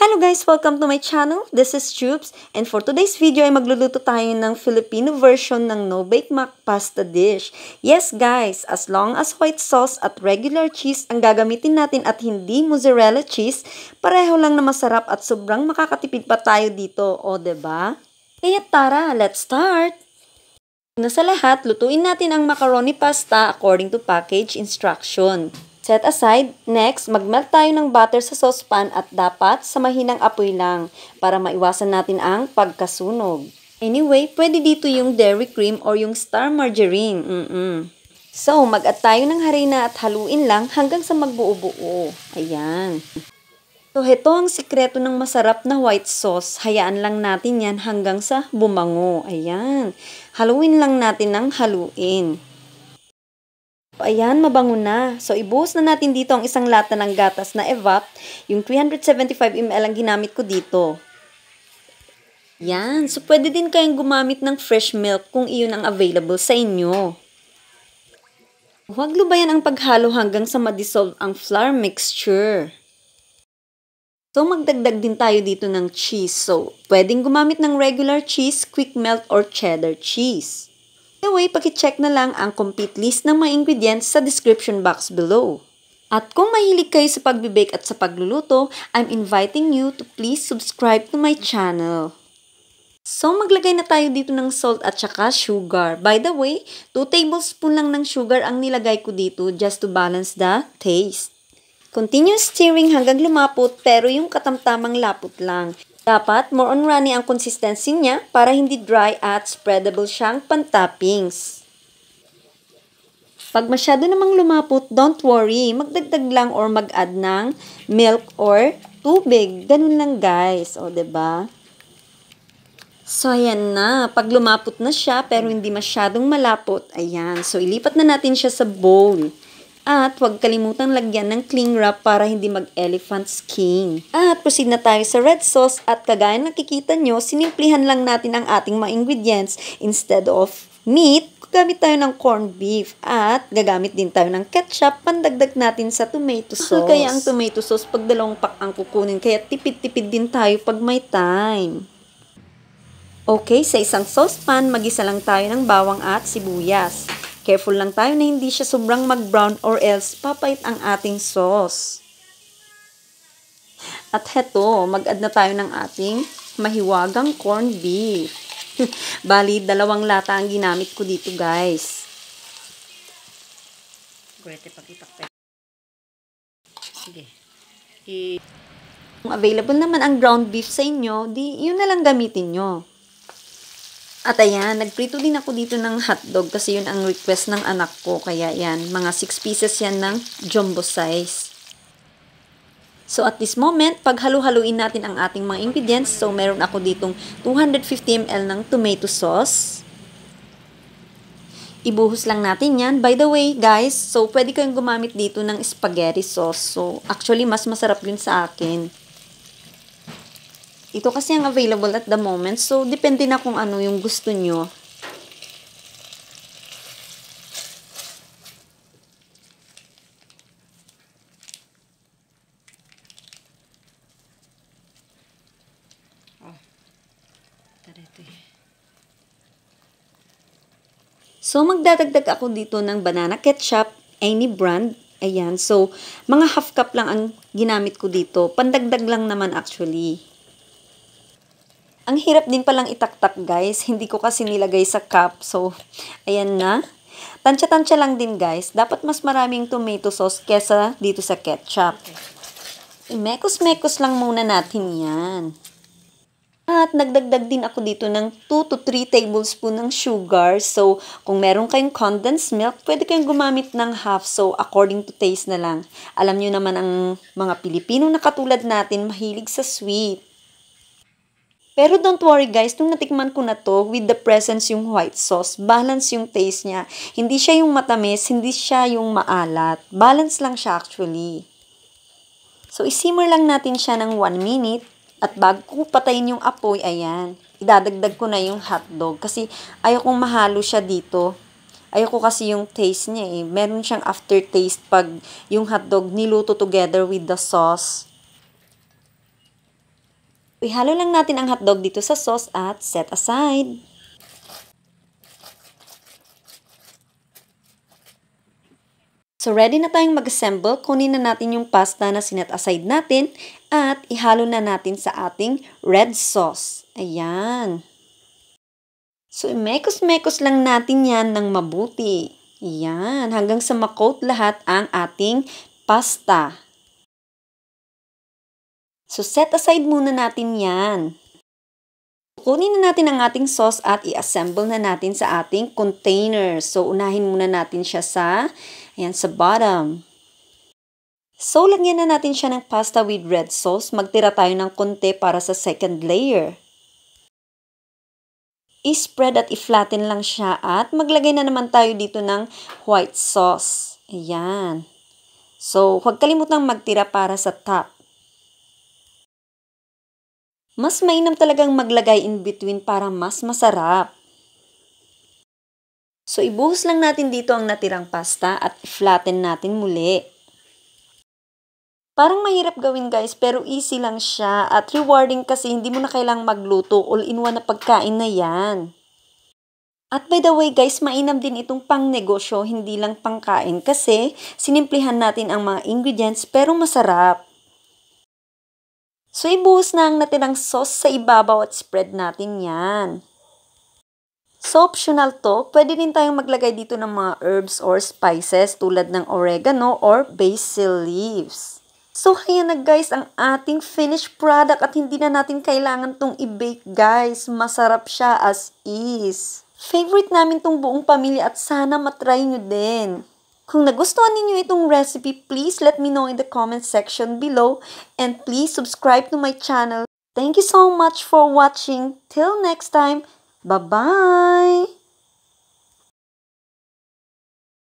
Hello guys! Welcome to my channel. This is Choops. And for today's video ay magluluto tayo ng Filipino version ng no-bake mac pasta dish. Yes guys, as long as white sauce at regular cheese ang gagamitin natin at hindi mozzarella cheese, pareho lang na masarap at sobrang makakatipid pa tayo dito. O diba? Kaya tara, let's start! Una sa lahat, lutuin natin ang macaroni pasta according to package instruction. Set aside. Next, mag-melt tayo ng butter sa saucepan at dapat sa mahinang apoy lang para maiwasan natin ang pagkasunog. Anyway, pwede dito yung dairy cream or yung star margarine. So, mag-add tayo ng harina at haluin lang hanggang sa magbuo-buo. Ayan. So, ito ang sikreto ng masarap na white sauce. Hayaan lang natin yan hanggang sa bumango. Ayan. Haluin lang natin ng haluin. Ayan, mabango na. So, ibuhos na natin dito ang isang lata ng gatas na evap. Yung 375 ml ang ginamit ko dito. Yan. So, pwede din kayong gumamit ng fresh milk kung iyon ang available sa inyo. Huwag lubayan ang paghalo hanggang sa ma-dissolve ang flour mixture. So, magdagdag din tayo dito ng cheese. So, pwedeng gumamit ng regular cheese, quick melt, or cheddar cheese. Anyway, paki-check na lang ang complete list ng mga ingredients sa description box below. At kung mahilig kayo sa pagbibake at sa pagluluto, I'm inviting you to please subscribe to my channel. So, maglagay na tayo dito ng salt at saka sugar. By the way, 2 tablespoon lang ng sugar ang nilagay ko dito just to balance the taste. Continue stirring hanggang lumapot pero yung katamtamang lapot lang. Dapat more on runny ang consistency niya para hindi dry at spreadable siyang pan-toppings. Pag masyado namang lumapot, don't worry. Magdagdag lang or mag-add ng milk or tubig. Ganun lang guys. O, diba? So, ayan na. Pag lumapot na siya pero hindi masyadong malapot, ayan. So, ilipat na natin siya sa bowl. At huwag kalimutang lagyan ng cling wrap para hindi mag-elephant skin. At proceed na tayo sa red sauce at kagaya nakikita nyo, sinimplihan lang natin ang ating mga ingredients. Instead of meat, gagamit tayo ng corned beef at gagamit din tayo ng ketchup, pandagdag natin sa tomato sauce. Kaya ang tomato sauce pag 2 pack ang kukunin, kaya tipid-tipid din tayo pag may time. Okay, sa isang saucepan, magisa lang tayo ng bawang at sibuyas. Careful lang tayo na hindi siya sobrang mag-brown or else papait ang ating sauce. At heto, mag-add na tayo ng ating mahiwagang corned beef. Bali, 2 lata ang ginamit ko dito guys. Sige. Kung available naman ang ground beef sa inyo, di yun na lang gamitin nyo. At ayan, nagprito din ako dito ng hotdog kasi yun ang request ng anak ko. Kaya yan, mga 6 pieces yan ng jumbo size. So at this moment, pag halu-haluin natin ang ating mga ingredients, so meron ako ditong 250 ml ng tomato sauce. Ibuhos lang natin yan. By the way, guys, so pwede kayong gumamit dito ng spaghetti sauce. So actually, mas masarap yun sa akin. Ito kasi ang available at the moment. So, depende na kung ano yung gusto nyo. So, magdadagdag ako dito ng banana ketchup, any brand. Ayan. So, mga half cup lang ang ginamit ko dito. Pandagdag lang naman actually. Ang hirap din palang itaktak guys. Hindi ko kasi nilagay sa cup. So, ayan na. Tansya-tansya lang din guys. Dapat mas maraming tomato sauce kesa dito sa ketchup. Mekos-mekos lang muna natin yan. At nagdagdag din ako dito ng 2 to 3 tablespoon ng sugar. So, kung meron kayong condensed milk, pwede kayong gumamit ng half. So, according to taste na lang. Alam nyo naman ang mga Pilipino na katulad natin, mahilig sa sweet. Pero don't worry guys, nung natikman ko na to, with the presence yung white sauce, balance yung taste niya. Hindi siya yung matamis, hindi siya yung maalat. Balance lang siya actually. So, isimmer lang natin siya ng 1 minute. At bago ko patayin yung apoy, ayan, idadagdag ko na yung hotdog. Kasi ayokong mahalo siya dito. Ayoko kasi yung taste niya eh. Meron siyang aftertaste pag yung hotdog niluto together with the sauce. Ihalo lang natin ang hotdog dito sa sauce at set aside. So ready na tayong mag-assemble. Kunin na natin yung pasta na sinet aside natin at ihalo na natin sa ating red sauce. Ayan. So imekos-mekos lang natin yan ng mabuti. Ayan, hanggang sa makoat lahat ang ating pasta. So set aside muna natin yan. Kunin na natin ang ating sauce at i-assemble na natin sa ating container. So unahin muna natin siya sa bottom. So lagyan na natin siya ng pasta with red sauce. Magtira tayo ng konti para sa second layer. I-spread at i-flatten lang siya at maglagay na naman tayo dito ng white sauce. Ayan. So huwag kalimutang magtira para sa top. Mas mainam talagang maglagay in between para mas masarap. So, ibuhos lang natin dito ang natirang pasta at i-flatten natin muli. Parang mahirap gawin guys, pero easy lang siya at rewarding kasi hindi mo na kailangang magluto, all-in-one na pagkain na yan. At by the way guys, mainam din itong pang negosyo, hindi lang pangkain kasi sinimplihan natin ang mga ingredients pero masarap. So, ibuhos na ang natirang sauce sa ibabaw at spread natin yan. So, optional to. Pwede din tayong maglagay dito ng mga herbs or spices tulad ng oregano or basil leaves. So, ayan na guys ang ating finished product at hindi na natin kailangan tong i-bake guys. Masarap siya as is. Favorite namin tong buong pamilya at sana matry nyo din. Kung nagustuhan ninyo itong recipe, please let me know in the comment section below and please subscribe to my channel. Thank you so much for watching. Till next time, bye-bye!